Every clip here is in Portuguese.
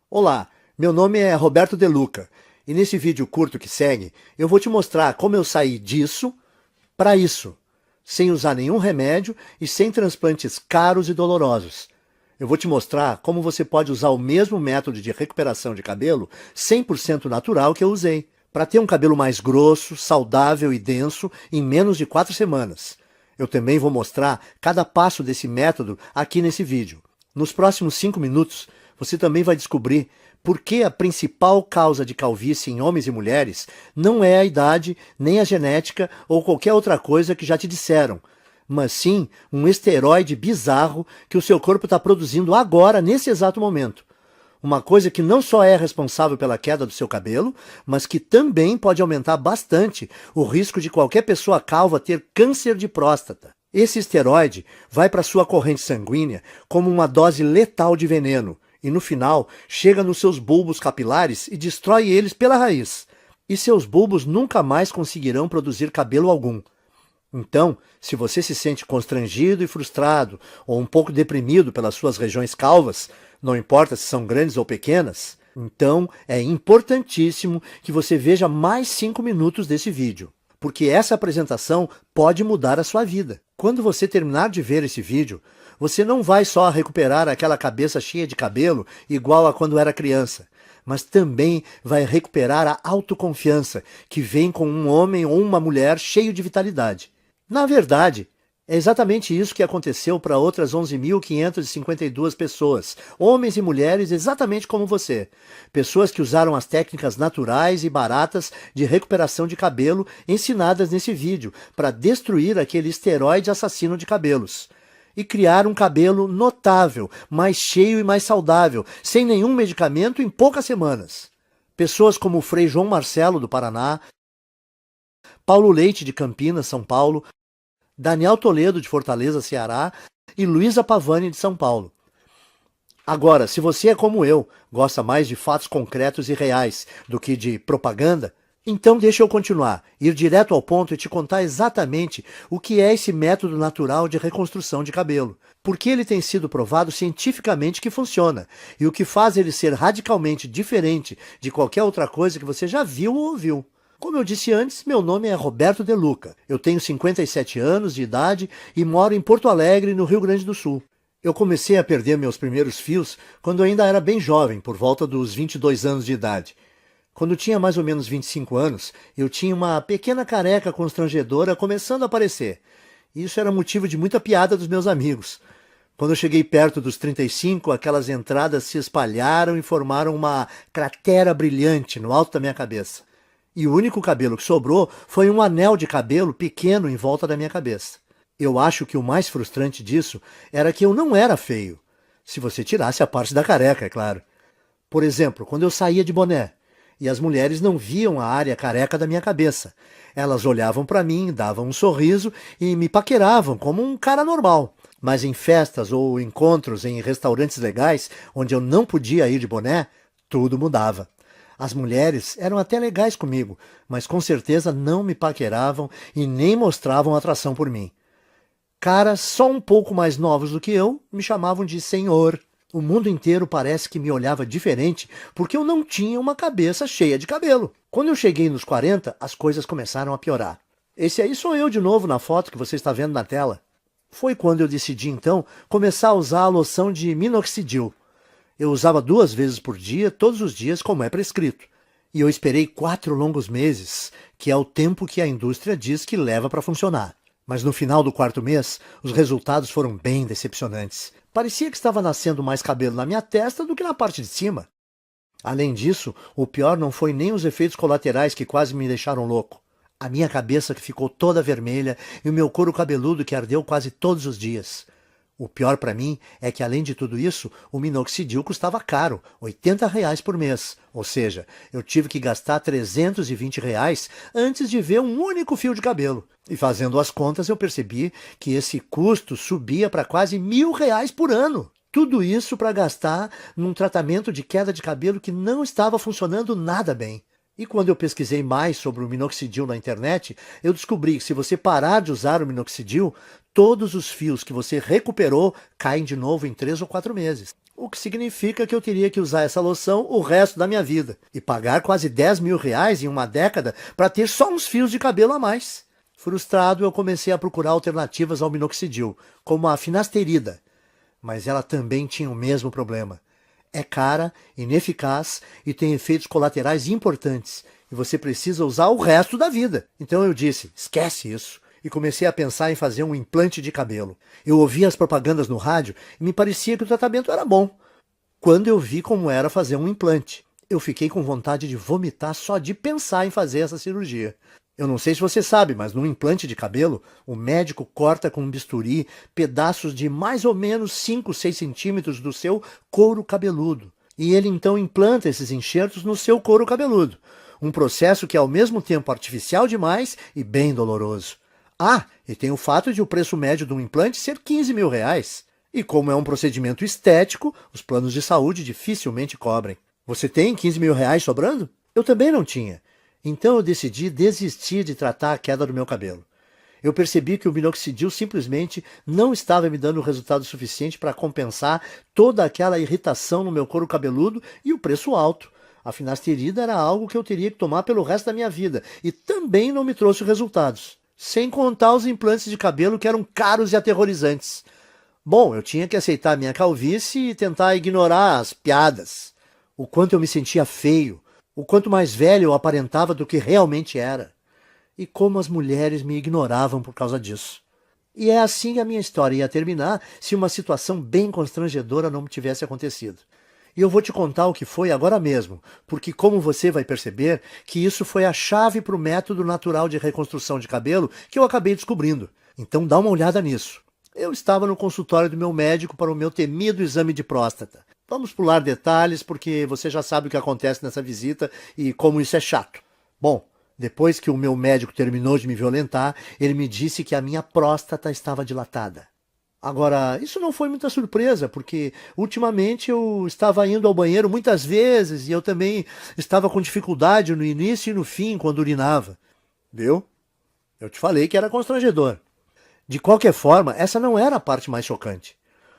Olá, meu nome é Roberto De Luca e nesse vídeo curto que segue eu vou te mostrar como eu saí disso para isso, sem usar nenhum remédio e sem transplantes caros e dolorosos. Eu vou te mostrar como você pode usar o mesmo método de recuperação de cabelo 100% natural que eu usei, para ter um cabelo mais grosso, saudável e denso em menos de 4 semanas. Eu também vou mostrar cada passo desse método aqui nesse vídeo. Nos próximos 5 minutos, você também vai descobrir por que a principal causa de calvície em homens e mulheres não é a idade, nem a genética ou qualquer outra coisa que já te disseram, mas sim um esteroide bizarro que o seu corpo está produzindo agora, nesse exato momento. Uma coisa que não só é responsável pela queda do seu cabelo, mas que também pode aumentar bastante o risco de qualquer pessoa calva ter câncer de próstata. Esse esteroide vai para sua corrente sanguínea como uma dose letal de veneno e no final chega nos seus bulbos capilares e destrói eles pela raiz. E seus bulbos nunca mais conseguirão produzir cabelo algum. Então, se você se sente constrangido e frustrado ou um pouco deprimido pelas suas regiões calvas, não importa se são grandes ou pequenas, então é importantíssimo que você veja mais 5 minutos desse vídeo, porque essa apresentação pode mudar a sua vida. Quando você terminar de ver esse vídeo, você não vai só recuperar aquela cabeça cheia de cabelo igual a quando era criança, mas também vai recuperar a autoconfiança que vem com um homem ou uma mulher cheio de vitalidade. Na verdade, é exatamente isso que aconteceu para outras 11.552 pessoas, homens e mulheres exatamente como você. Pessoas que usaram as técnicas naturais e baratas de recuperação de cabelo ensinadas nesse vídeo para destruir aquele esteroide assassino de cabelos. E criar um cabelo notável, mais cheio e mais saudável, sem nenhum medicamento em poucas semanas. Pessoas como o Frei João Marcelo, do Paraná, Paulo Leite, de Campinas, São Paulo, Daniel Toledo, de Fortaleza, Ceará, e Luísa Pavani, de São Paulo. Agora, se você é como eu, gosta mais de fatos concretos e reais do que de propaganda, então deixa eu continuar, ir direto ao ponto e te contar exatamente o que é esse método natural de reconstrução de cabelo. Porque ele tem sido provado cientificamente que funciona, e o que faz ele ser radicalmente diferente de qualquer outra coisa que você já viu ou ouviu. Como eu disse antes, meu nome é Roberto De Luca. Eu tenho 57 anos de idade e moro em Porto Alegre, no Rio Grande do Sul. Eu comecei a perder meus primeiros fios quando ainda era bem jovem, por volta dos 22 anos de idade. Quando tinha mais ou menos 25 anos, eu tinha uma pequena careca constrangedora começando a aparecer. Isso era motivo de muita piada dos meus amigos. Quando eu cheguei perto dos 35, aquelas entradas se espalharam e formaram uma cratera brilhante no alto da minha cabeça. E o único cabelo que sobrou foi um anel de cabelo pequeno em volta da minha cabeça. Eu acho que o mais frustrante disso era que eu não era feio. Se você tirasse a parte da careca, é claro. Por exemplo, quando eu saía de boné, e as mulheres não viam a área careca da minha cabeça. Elas olhavam para mim, davam um sorriso e me paqueravam como um cara normal. Mas em festas ou encontros em restaurantes legais, onde eu não podia ir de boné, tudo mudava. As mulheres eram até legais comigo, mas com certeza não me paqueravam e nem mostravam atração por mim. Caras só um pouco mais novos do que eu me chamavam de senhor. O mundo inteiro parece que me olhava diferente porque eu não tinha uma cabeça cheia de cabelo. Quando eu cheguei nos 40, as coisas começaram a piorar. Esse aí sou eu de novo na foto que você está vendo na tela. Foi quando eu decidi então começar a usar a loção de minoxidil. Eu usava 2 vezes por dia, todos os dias, como é prescrito. E eu esperei 4 longos meses, que é o tempo que a indústria diz que leva para funcionar. Mas no final do 4º mês, os resultados foram bem decepcionantes. Parecia que estava nascendo mais cabelo na minha testa do que na parte de cima. Além disso, o pior não foi nem os efeitos colaterais que quase me deixaram louco. A minha cabeça que ficou toda vermelha e o meu couro cabeludo que ardeu quase todos os dias. O pior para mim é que, além de tudo isso, o minoxidil custava caro, R$ 80 por mês. Ou seja, eu tive que gastar R$ 320 antes de ver um único fio de cabelo. E fazendo as contas, eu percebi que esse custo subia para quase R$ 1.000 por ano. Tudo isso para gastar num tratamento de queda de cabelo que não estava funcionando nada bem. E quando eu pesquisei mais sobre o minoxidil na internet, eu descobri que se você parar de usar o minoxidil, todos os fios que você recuperou caem de novo em 3 ou 4 meses. o que significa que eu teria que usar essa loção o resto da minha vida e pagar quase 10 mil reais em uma década para ter só uns fios de cabelo a mais. Frustrado, eu comecei a procurar alternativas ao minoxidil, como a finasterida, mas ela também tinha o mesmo problema. É cara, ineficaz e tem efeitos colaterais importantes, e você precisa usar o resto da vida. Então eu disse, esquece isso, e comecei a pensar em fazer um implante de cabelo. Eu ouvia as propagandas no rádio e me parecia que o tratamento era bom. Quando eu vi como era fazer um implante, eu fiquei com vontade de vomitar só de pensar em fazer essa cirurgia. Eu não sei se você sabe, mas num implante de cabelo, o médico corta com um bisturi pedaços de mais ou menos 5, 6 centímetros do seu couro cabeludo. E ele então implanta esses enxertos no seu couro cabeludo. Um processo que é ao mesmo tempo artificial demais e bem doloroso. Ah, e tem o fato de o preço médio de um implante ser 15 mil reais. E como é um procedimento estético, os planos de saúde dificilmente cobrem. Você tem 15 mil reais sobrando? Eu também não tinha. Então eu decidi desistir de tratar a queda do meu cabelo. Eu percebi que o minoxidil simplesmente não estava me dando resultado suficiente para compensar toda aquela irritação no meu couro cabeludo e o preço alto. A finasterida era algo que eu teria que tomar pelo resto da minha vida e também não me trouxe resultados. Sem contar os implantes de cabelo que eram caros e aterrorizantes. Bom, eu tinha que aceitar a minha calvície e tentar ignorar as piadas. O quanto eu me sentia feio, o quanto mais velho eu aparentava do que realmente era. E como as mulheres me ignoravam por causa disso. E é assim que a minha história ia terminar se uma situação bem constrangedora não tivesse acontecido. E eu vou te contar o que foi agora mesmo, porque como você vai perceber, que isso foi a chave para o método natural de reconstrução de cabelo que eu acabei descobrindo. Então dá uma olhada nisso. Eu estava no consultório do meu médico para o meu temido exame de próstata. Vamos pular detalhes, porque você já sabe o que acontece nessa visita e como isso é chato. Bom, depois que o meu médico terminou de me violentar, ele me disse que a minha próstata estava dilatada. Agora, isso não foi muita surpresa, porque ultimamente eu estava indo ao banheiro muitas vezes e eu também estava com dificuldade no início e no fim quando urinava. Viu? Eu te falei que era constrangedor. De qualquer forma, essa não era a parte mais chocante.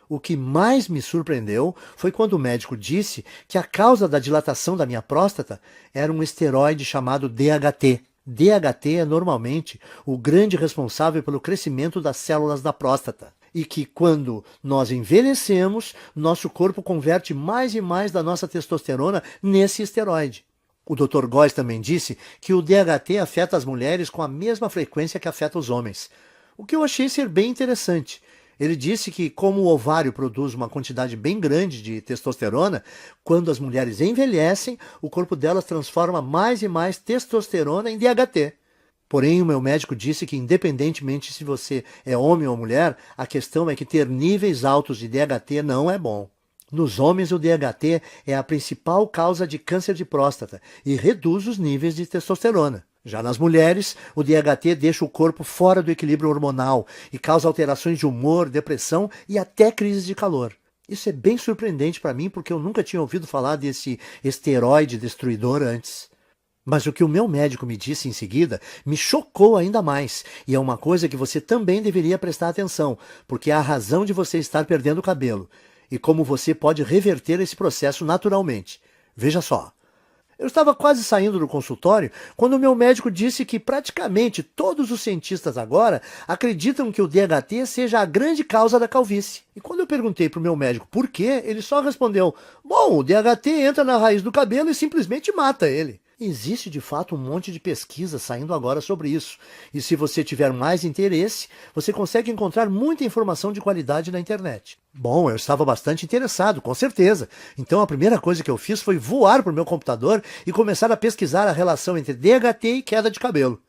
O que mais me surpreendeu foi quando o médico disse que a causa da dilatação da minha próstata era um esteroide chamado DHT. DHT é normalmente o grande responsável pelo crescimento das células da próstata. E que quando nós envelhecemos, nosso corpo converte mais e mais da nossa testosterona nesse esteroide. O Dr. Góes também disse que o DHT afeta as mulheres com a mesma frequência que afeta os homens. O que eu achei ser bem interessante. Ele disse que, como o ovário produz uma quantidade bem grande de testosterona, quando as mulheres envelhecem, o corpo delas transforma mais e mais testosterona em DHT. Porém, o meu médico disse que, independentemente se você é homem ou mulher, a questão é que ter níveis altos de DHT não é bom. Nos homens, o DHT é a principal causa de câncer de próstata e reduz os níveis de testosterona. Já nas mulheres, o DHT deixa o corpo fora do equilíbrio hormonal e causa alterações de humor, depressão e até crises de calor. Isso é bem surpreendente para mim porque eu nunca tinha ouvido falar desse esteroide destruidor antes. Mas o que o meu médico me disse em seguida me chocou ainda mais, e é uma coisa que você também deveria prestar atenção, porque é a razão de você estar perdendo o cabelo, e como você pode reverter esse processo naturalmente. Veja só. Eu estava quase saindo do consultório quando o meu médico disse que praticamente todos os cientistas agora acreditam que o DHT seja a grande causa da calvície. E quando eu perguntei para o meu médico por quê, ele só respondeu: bom, o DHT entra na raiz do cabelo e simplesmente mata ele. Existe de fato um monte de pesquisa saindo agora sobre isso. E se você tiver mais interesse, você consegue encontrar muita informação de qualidade na internet. Bom, eu estava bastante interessado, com certeza. Então a primeira coisa que eu fiz foi voar para o meu computador e começar a pesquisar a relação entre DHT e queda de cabelo.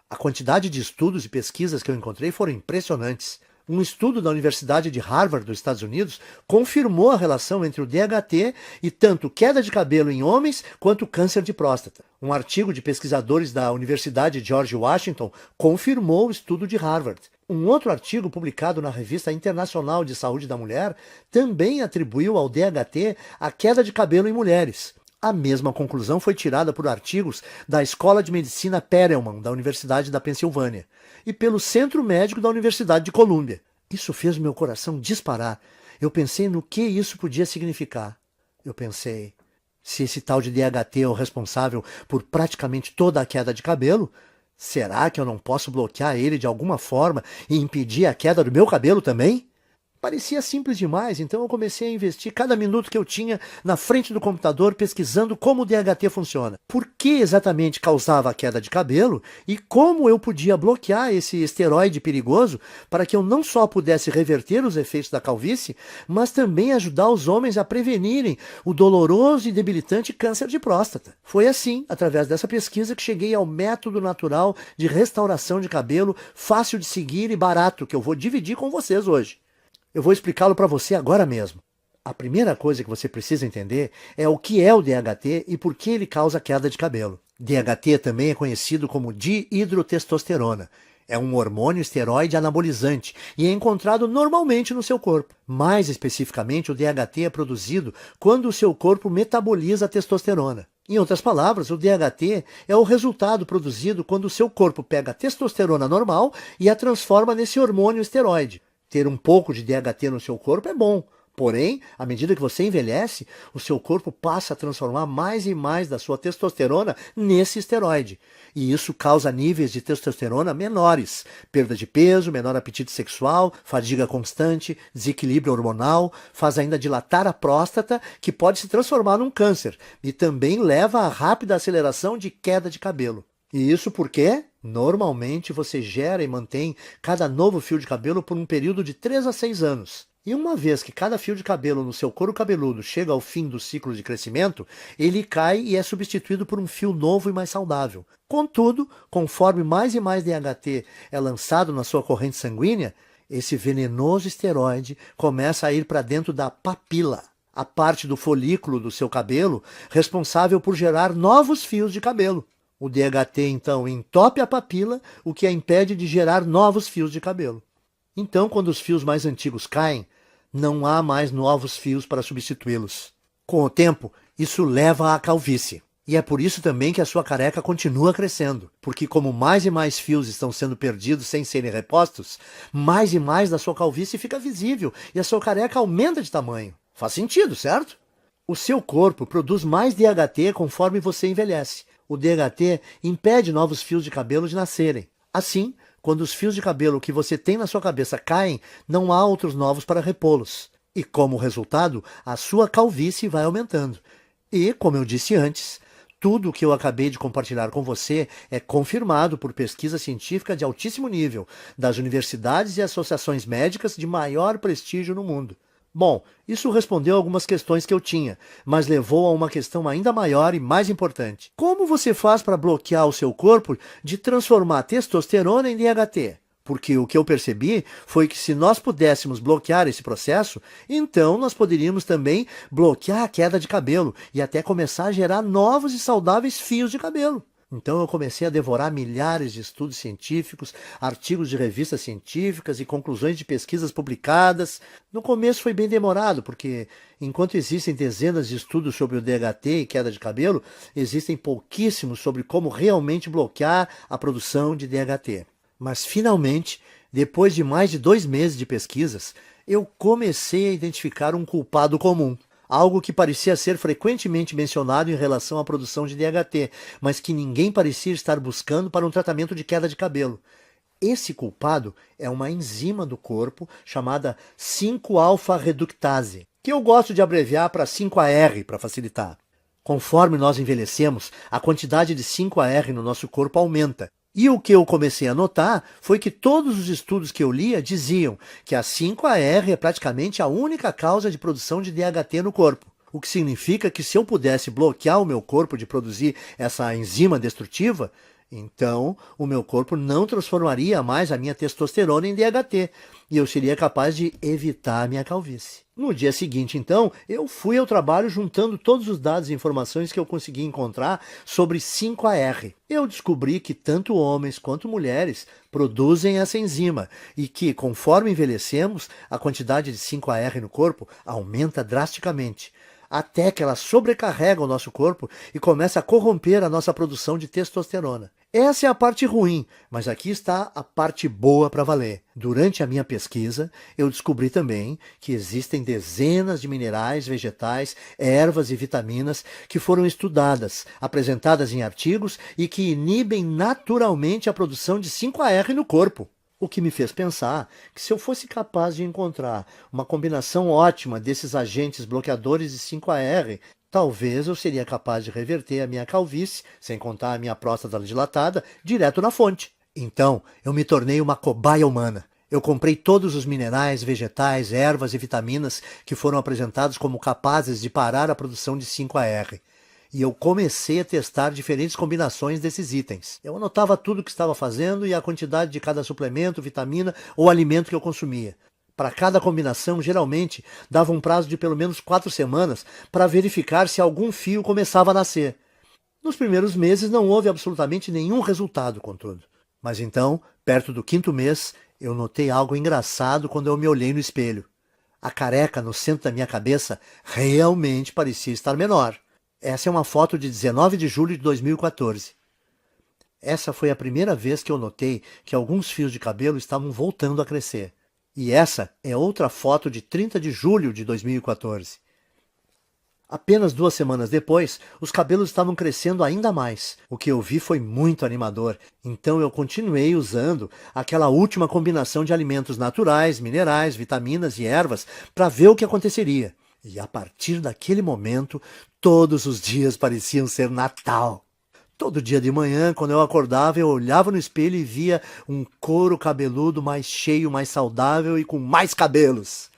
A quantidade de estudos e pesquisas que eu encontrei foram impressionantes. Um estudo da Universidade de Harvard, dos Estados Unidos, confirmou a relação entre o DHT e tanto queda de cabelo em homens quanto câncer de próstata. Um artigo de pesquisadores da Universidade George Washington confirmou o estudo de Harvard. Um outro artigo publicado na Revista Internacional de Saúde da Mulher também atribuiu ao DHT a queda de cabelo em mulheres. A mesma conclusão foi tirada por artigos da Escola de Medicina Perelman, da Universidade da Pensilvânia, e pelo Centro Médico da Universidade de Colômbia. Isso fez o meu coração disparar. Eu pensei no que isso podia significar. Eu pensei, se esse tal de DHT é o responsável por praticamente toda a queda de cabelo, será que eu não posso bloquear ele de alguma forma e impedir a queda do meu cabelo também? Parecia simples demais, então eu comecei a investir cada minuto que eu tinha na frente do computador pesquisando como o DHT funciona. Por que exatamente causava a queda de cabelo e como eu podia bloquear esse esteroide perigoso para que eu não só pudesse reverter os efeitos da calvície, mas também ajudar os homens a prevenirem o doloroso e debilitante câncer de próstata. Foi assim, através dessa pesquisa, que cheguei ao método natural de restauração de cabelo, fácil de seguir e barato, que eu vou dividir com vocês hoje. Eu vou explicá-lo para você agora mesmo. A primeira coisa que você precisa entender é o que é o DHT e por que ele causa queda de cabelo. DHT também é conhecido como dihidrotestosterona. É um hormônio esteroide anabolizante e é encontrado normalmente no seu corpo. Mais especificamente, o DHT é produzido quando o seu corpo metaboliza a testosterona. Em outras palavras, o DHT é o resultado produzido quando o seu corpo pega a testosterona normal e a transforma nesse hormônio esteroide. Ter um pouco de DHT no seu corpo é bom, porém, à medida que você envelhece, o seu corpo passa a transformar mais e mais da sua testosterona nesse esteroide. E isso causa níveis de testosterona menores, perda de peso, menor apetite sexual, fadiga constante, desequilíbrio hormonal, faz ainda dilatar a próstata, que pode se transformar num câncer, e também leva a rápida aceleração de queda de cabelo. E isso porque, normalmente, você gera e mantém cada novo fio de cabelo por um período de 3 a 6 anos. E uma vez que cada fio de cabelo no seu couro cabeludo chega ao fim do ciclo de crescimento, ele cai e é substituído por um fio novo e mais saudável. Contudo, conforme mais e mais DHT é lançado na sua corrente sanguínea, esse venenoso esteroide começa a ir para dentro da papila, a parte do folículo do seu cabelo responsável por gerar novos fios de cabelo. O DHT, então, entope a papila, o que a impede de gerar novos fios de cabelo. Então, quando os fios mais antigos caem, não há mais novos fios para substituí-los. Com o tempo, isso leva à calvície. E é por isso também que a sua careca continua crescendo, porque como mais e mais fios estão sendo perdidos sem serem repostos, mais e mais da sua calvície fica visível e a sua careca aumenta de tamanho. Faz sentido, certo? O seu corpo produz mais DHT conforme você envelhece. O DHT impede novos fios de cabelo de nascerem. Assim, quando os fios de cabelo que você tem na sua cabeça caem, não há outros novos para repô-los. E como resultado, a sua calvície vai aumentando. E, como eu disse antes, tudo o que eu acabei de compartilhar com você é confirmado por pesquisa científica de altíssimo nível, das universidades e associações médicas de maior prestígio no mundo. Bom, isso respondeu algumas questões que eu tinha, mas levou a uma questão ainda maior e mais importante. Como você faz para bloquear o seu corpo de transformar testosterona em DHT? Porque o que eu percebi foi que se nós pudéssemos bloquear esse processo, então nós poderíamos também bloquear a queda de cabelo e até começar a gerar novos e saudáveis fios de cabelo. Então eu comecei a devorar milhares de estudos científicos, artigos de revistas científicas e conclusões de pesquisas publicadas. No começo foi bem demorado, porque enquanto existem dezenas de estudos sobre o DHT e queda de cabelo, existem pouquíssimos sobre como realmente bloquear a produção de DHT. Mas finalmente, depois de mais de 2 meses de pesquisas, eu comecei a identificar um culpado comum. Algo que parecia ser frequentemente mencionado em relação à produção de DHT, mas que ninguém parecia estar buscando para um tratamento de queda de cabelo. Esse culpado é uma enzima do corpo chamada 5-alfa-reductase, que eu gosto de abreviar para 5-AR para facilitar. Conforme nós envelhecemos, a quantidade de 5-AR no nosso corpo aumenta. E o que eu comecei a notar foi que todos os estudos que eu lia diziam que a 5-AR é praticamente a única causa de produção de DHT no corpo. O que significa que se eu pudesse bloquear o meu corpo de produzir essa enzima destrutiva, então o meu corpo não transformaria mais a minha testosterona em DHT e eu seria capaz de evitar a minha calvície. No dia seguinte, então, eu fui ao trabalho juntando todos os dados e informações que eu consegui encontrar sobre 5-AR. Eu descobri que tanto homens quanto mulheres produzem essa enzima e que, conforme envelhecemos, a quantidade de 5-AR no corpo aumenta drasticamente, até que ela sobrecarrega o nosso corpo e começa a corromper a nossa produção de testosterona. Essa é a parte ruim, mas aqui está a parte boa para valer. Durante a minha pesquisa, eu descobri também que existem dezenas de minerais, vegetais, ervas e vitaminas que foram estudadas, apresentadas em artigos e que inibem naturalmente a produção de 5-AR no corpo. O que me fez pensar que se eu fosse capaz de encontrar uma combinação ótima desses agentes bloqueadores de 5-AR, talvez eu seria capaz de reverter a minha calvície, sem contar a minha próstata dilatada, direto na fonte. Então, eu me tornei uma cobaia humana. Eu comprei todos os minerais, vegetais, ervas e vitaminas que foram apresentados como capazes de parar a produção de 5-AR. E eu comecei a testar diferentes combinações desses itens. Eu anotava tudo o que estava fazendo e a quantidade de cada suplemento, vitamina ou alimento que eu consumia. Para cada combinação, geralmente, dava um prazo de pelo menos 4 semanas para verificar se algum fio começava a nascer. Nos primeiros meses não houve absolutamente nenhum resultado, contudo. Mas então, perto do 5º mês, eu notei algo engraçado quando eu me olhei no espelho. A careca no centro da minha cabeça realmente parecia estar menor. Essa é uma foto de 19 de julho de 2014. Essa foi a primeira vez que eu notei que alguns fios de cabelo estavam voltando a crescer. E essa é outra foto de 30 de julho de 2014. Apenas 2 semanas depois, os cabelos estavam crescendo ainda mais. O que eu vi foi muito animador, então eu continuei usando aquela última combinação de alimentos naturais, minerais, vitaminas e ervas para ver o que aconteceria. E a partir daquele momento, todos os dias pareciam ser Natal. Todo dia de manhã, quando eu acordava, eu olhava no espelho e via um couro cabeludo mais cheio, mais saudável e com mais cabelos.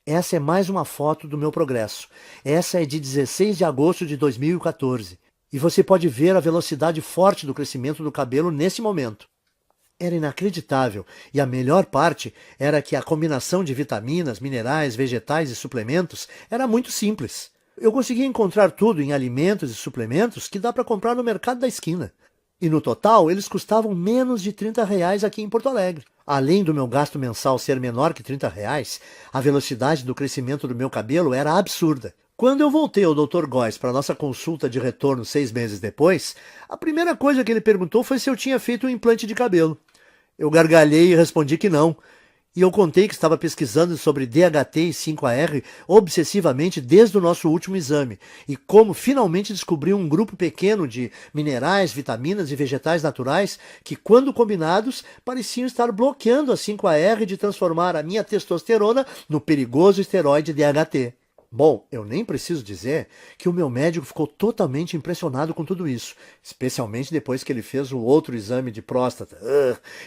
Essa é mais uma foto do meu progresso. Essa é de 16 de agosto de 2014. E você pode ver a velocidade forte do crescimento do cabelo nesse momento. Era inacreditável, e a melhor parte era que a combinação de vitaminas, minerais, vegetais e suplementos era muito simples. Eu conseguia encontrar tudo em alimentos e suplementos que dá para comprar no mercado da esquina. E no total, eles custavam menos de R$ 30 aqui em Porto Alegre. Além do meu gasto mensal ser menor que R$ 30, a velocidade do crescimento do meu cabelo era absurda. Quando eu voltei ao Dr. Góes para nossa consulta de retorno 6 meses depois, a primeira coisa que ele perguntou foi se eu tinha feito um implante de cabelo. Eu gargalhei e respondi que não. E eu contei que estava pesquisando sobre DHT e 5-AR obsessivamente desde o nosso último exame e como finalmente descobri um grupo pequeno de minerais, vitaminas e vegetais naturais que, quando combinados, pareciam estar bloqueando a 5-AR de transformar a minha testosterona no perigoso esteroide DHT. Bom, eu nem preciso dizer que o meu médico ficou totalmente impressionado com tudo isso, especialmente depois que ele fez o outro exame de próstata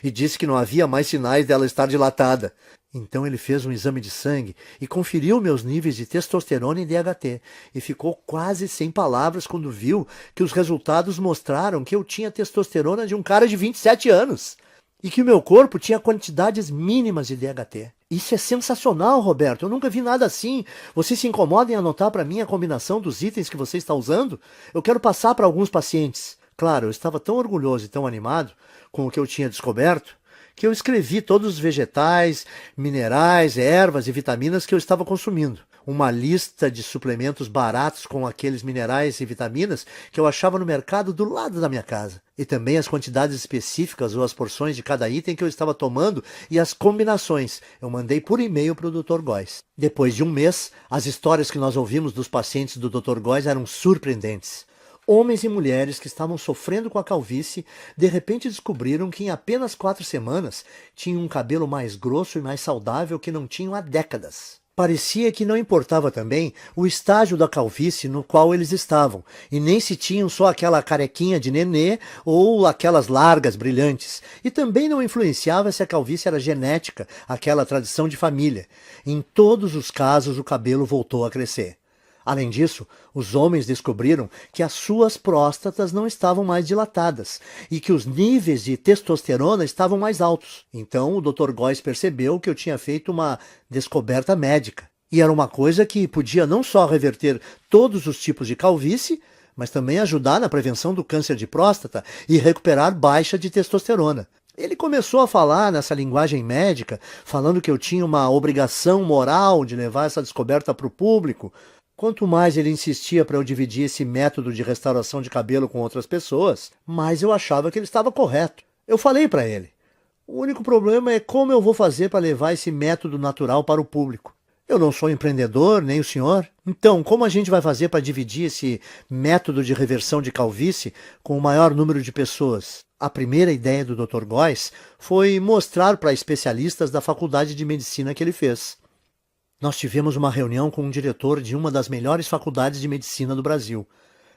e disse que não havia mais sinais dela estar dilatada. Então ele fez um exame de sangue e conferiu meus níveis de testosterona e DHT e ficou quase sem palavras quando viu que os resultados mostraram que eu tinha testosterona de um cara de 27 anos e que o meu corpo tinha quantidades mínimas de DHT. Isso é sensacional, Roberto. Eu nunca vi nada assim. Você se incomoda em anotar para mim a combinação dos itens que você está usando? Eu quero passar para alguns pacientes. Claro, eu estava tão orgulhoso e tão animado com o que eu tinha descoberto que eu escrevi todos os vegetais, minerais, ervas e vitaminas que eu estava consumindo. Uma lista de suplementos baratos com aqueles minerais e vitaminas que eu achava no mercado do lado da minha casa. E também as quantidades específicas ou as porções de cada item que eu estava tomando e as combinações. Eu mandei por e-mail para o Dr. Góes. Depois de um mês, as histórias que nós ouvimos dos pacientes do Dr. Góes eram surpreendentes. Homens e mulheres que estavam sofrendo com a calvície, de repente descobriram que em apenas 4 semanas tinham um cabelo mais grosso e mais saudável que não tinham há décadas. Parecia que não importava também o estágio da calvície no qual eles estavam, e nem se tinham só aquela carequinha de nenê ou aquelas largas brilhantes, e também não influenciava se a calvície era genética, aquela tradição de família. Em todos os casos o cabelo voltou a crescer. Além disso, os homens descobriram que as suas próstatas não estavam mais dilatadas e que os níveis de testosterona estavam mais altos. Então o Dr. Góes percebeu que eu tinha feito uma descoberta médica. E era uma coisa que podia não só reverter todos os tipos de calvície, mas também ajudar na prevenção do câncer de próstata e recuperar baixa de testosterona. Ele começou a falar nessa linguagem médica, falando que eu tinha uma obrigação moral de levar essa descoberta para o público. Quanto mais ele insistia para eu dividir esse método de restauração de cabelo com outras pessoas, mais eu achava que ele estava correto. Eu falei para ele: o único problema é como eu vou fazer para levar esse método natural para o público. Eu não sou empreendedor, nem o senhor. Então, como a gente vai fazer para dividir esse método de reversão de calvície com o maior número de pessoas? A primeira ideia do Dr. Góes foi mostrar para especialistas da faculdade de medicina que ele fez. Nós tivemos uma reunião com um diretor de uma das melhores faculdades de medicina do Brasil.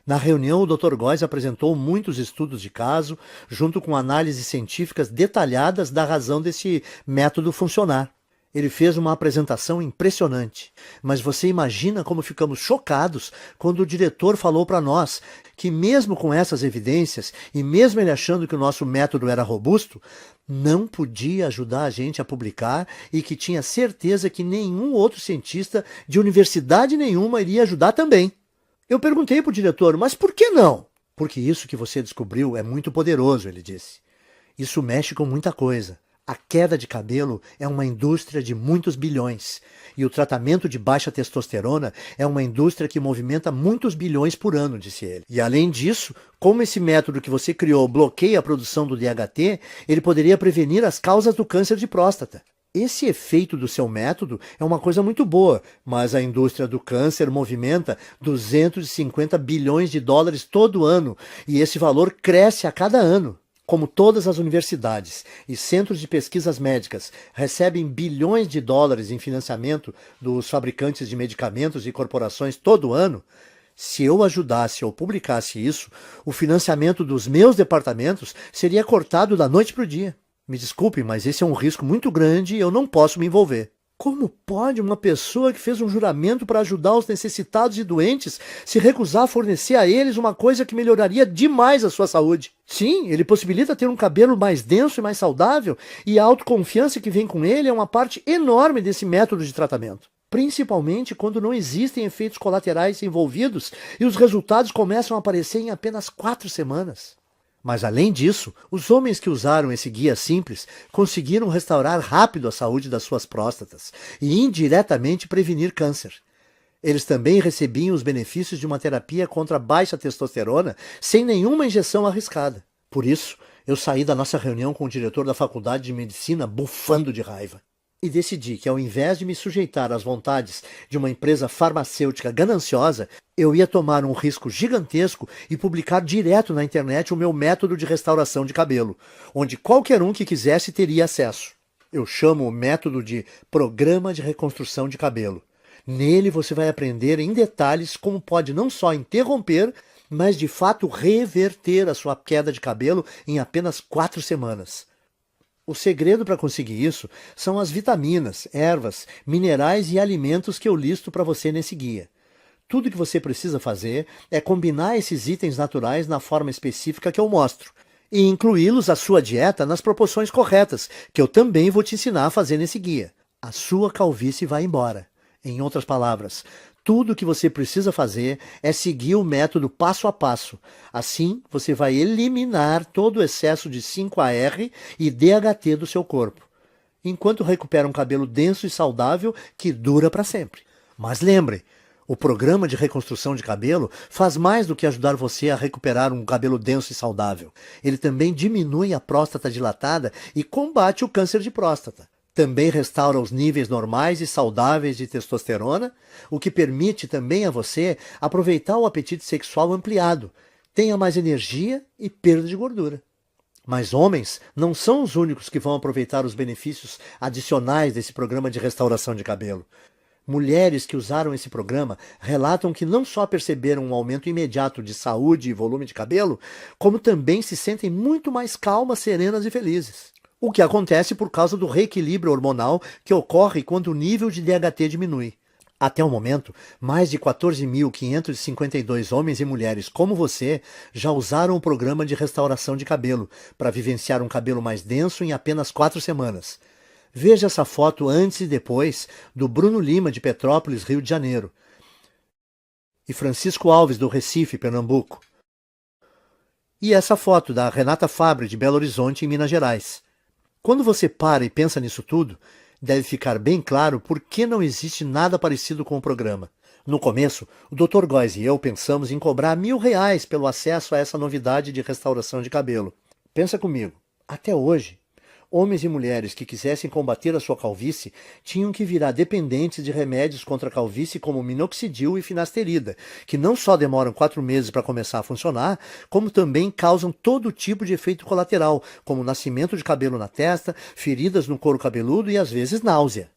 Na reunião, o Dr. Góes apresentou muitos estudos de caso, junto com análises científicas detalhadas da razão desse método funcionar. Ele fez uma apresentação impressionante, mas você imagina como ficamos chocados quando o diretor falou para nós que mesmo com essas evidências e mesmo ele achando que o nosso método era robusto, não podia ajudar a gente a publicar e que tinha certeza que nenhum outro cientista de universidade nenhuma iria ajudar também. Eu perguntei para o diretor, mas por que não? Porque isso que você descobriu é muito poderoso, ele disse. Isso mexe com muita coisa. A queda de cabelo é uma indústria de muitos bilhões. E o tratamento de baixa testosterona é uma indústria que movimenta muitos bilhões por ano, disse ele. E além disso, como esse método que você criou bloqueia a produção do DHT, ele poderia prevenir as causas do câncer de próstata. Esse efeito do seu método é uma coisa muito boa, mas a indústria do câncer movimenta 250 bilhões de dólares todo ano, e esse valor cresce a cada ano. Como todas as universidades e centros de pesquisas médicas recebem bilhões de dólares em financiamento dos fabricantes de medicamentos e corporações todo ano, se eu ajudasse ou publicasse isso, o financiamento dos meus departamentos seria cortado da noite para o dia. Me desculpe, mas esse é um risco muito grande e eu não posso me envolver. Como pode uma pessoa que fez um juramento para ajudar os necessitados e doentes se recusar a fornecer a eles uma coisa que melhoraria demais a sua saúde? Sim, ele possibilita ter um cabelo mais denso e mais saudável, e a autoconfiança que vem com ele é uma parte enorme desse método de tratamento. Principalmente quando não existem efeitos colaterais envolvidos e os resultados começam a aparecer em apenas 4 semanas. Mas além disso, os homens que usaram esse guia simples conseguiram restaurar rápido a saúde das suas próstatas e indiretamente prevenir câncer. Eles também recebiam os benefícios de uma terapia contra a baixa testosterona sem nenhuma injeção arriscada. Por isso, eu saí da nossa reunião com o diretor da faculdade de medicina bufando de raiva. E decidi que, ao invés de me sujeitar às vontades de uma empresa farmacêutica gananciosa, eu ia tomar um risco gigantesco e publicar direto na internet o meu método de restauração de cabelo, onde qualquer um que quisesse teria acesso. Eu chamo o método de Programa de Reconstrução de Cabelo. Nele você vai aprender em detalhes como pode não só interromper, mas de fato reverter a sua queda de cabelo em apenas 4 semanas. O segredo para conseguir isso são as vitaminas, ervas, minerais e alimentos que eu listo para você nesse guia. Tudo que você precisa fazer é combinar esses itens naturais na forma específica que eu mostro e incluí-los à sua dieta nas proporções corretas, que eu também vou te ensinar a fazer nesse guia. A sua calvície vai embora. Em outras palavras, tudo o que você precisa fazer é seguir o método passo a passo. Assim, você vai eliminar todo o excesso de 5-AR e DHT do seu corpo, enquanto recupera um cabelo denso e saudável que dura para sempre. Mas lembre, o programa de reconstrução de cabelo faz mais do que ajudar você a recuperar um cabelo denso e saudável. Ele também diminui a próstata dilatada e combate o câncer de próstata. Também restaura os níveis normais e saudáveis de testosterona, o que permite também a você aproveitar o apetite sexual ampliado, tenha mais energia e perda de gordura. Mas homens não são os únicos que vão aproveitar os benefícios adicionais desse programa de restauração de cabelo. Mulheres que usaram esse programa relatam que não só perceberam um aumento imediato de saúde e volume de cabelo, como também se sentem muito mais calmas, serenas e felizes. O que acontece por causa do reequilíbrio hormonal que ocorre quando o nível de DHT diminui. Até o momento, mais de 14.552 homens e mulheres como você já usaram o programa de restauração de cabelo para vivenciar um cabelo mais denso em apenas 4 semanas. Veja essa foto antes e depois do Bruno Lima, de Petrópolis, Rio de Janeiro, e Francisco Alves, do Recife, Pernambuco. E essa foto da Renata Fabre, de Belo Horizonte, em Minas Gerais. Quando você para e pensa nisso tudo, deve ficar bem claro por que não existe nada parecido com o programa. No começo, o Dr. Góes e eu pensamos em cobrar R$ 1.000 pelo acesso a essa novidade de restauração de cabelo. Pensa comigo, até hoje, homens e mulheres que quisessem combater a sua calvície tinham que virar dependentes de remédios contra a calvície como minoxidil e finasterida, que não só demoram 4 meses para começar a funcionar, como também causam todo tipo de efeito colateral, como nascimento de cabelo na testa, feridas no couro cabeludo e às vezes náusea.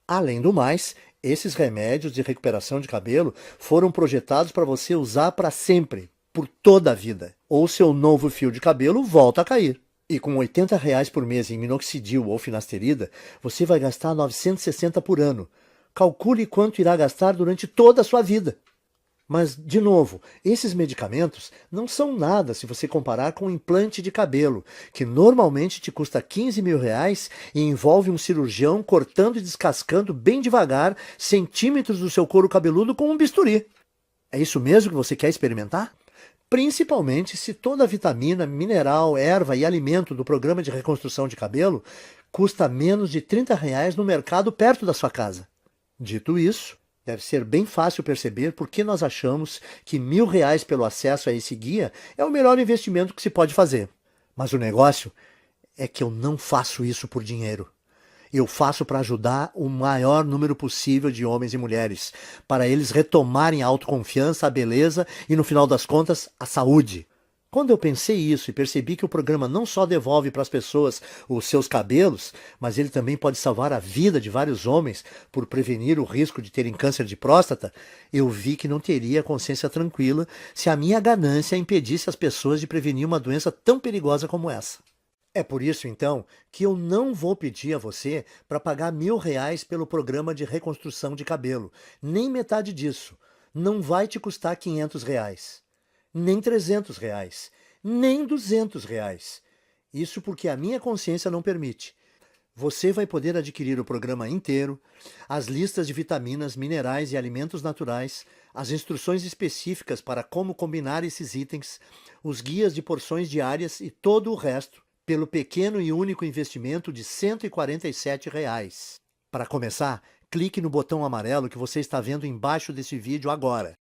Além do mais, esses remédios de recuperação de cabelo foram projetados para você usar para sempre, por toda a vida. Ou seu novo fio de cabelo volta a cair. E com R$ 80 por mês em minoxidil ou finasterida, você vai gastar 960 por ano. Calcule quanto irá gastar durante toda a sua vida. Mas, de novo, esses medicamentos não são nada se você comparar com um implante de cabelo, que normalmente te custa R$ 15.000 e envolve um cirurgião cortando e descascando bem devagar centímetros do seu couro cabeludo com um bisturi. É isso mesmo que você quer experimentar? Principalmente se toda a vitamina, mineral, erva e alimento do programa de reconstrução de cabelo custa menos de R$ 30 no mercado perto da sua casa. Dito isso, deve ser bem fácil perceber por que nós achamos que R$ 1.000 pelo acesso a esse guia é o melhor investimento que se pode fazer. Mas o negócio é que eu não faço isso por dinheiro. Eu faço para ajudar o maior número possível de homens e mulheres, para eles retomarem a autoconfiança, a beleza e, no final das contas, a saúde. Quando eu pensei isso e percebi que o programa não só devolve para as pessoas os seus cabelos, mas ele também pode salvar a vida de vários homens por prevenir o risco de terem câncer de próstata, eu vi que não teria consciência tranquila se a minha ganância impedisse as pessoas de prevenir uma doença tão perigosa como essa. É por isso, então, que eu não vou pedir a você para pagar R$ 1.000 pelo programa de reconstrução de cabelo. Nem metade disso. Não vai te custar R$ 500. Nem R$ 300. Nem R$ 200. Isso porque a minha consciência não permite. Você vai poder adquirir o programa inteiro, as listas de vitaminas, minerais e alimentos naturais, as instruções específicas para como combinar esses itens, os guias de porções diárias e todo o resto, pelo pequeno e único investimento de R$ 147. Para começar, clique no botão amarelo que você está vendo embaixo desse vídeo agora.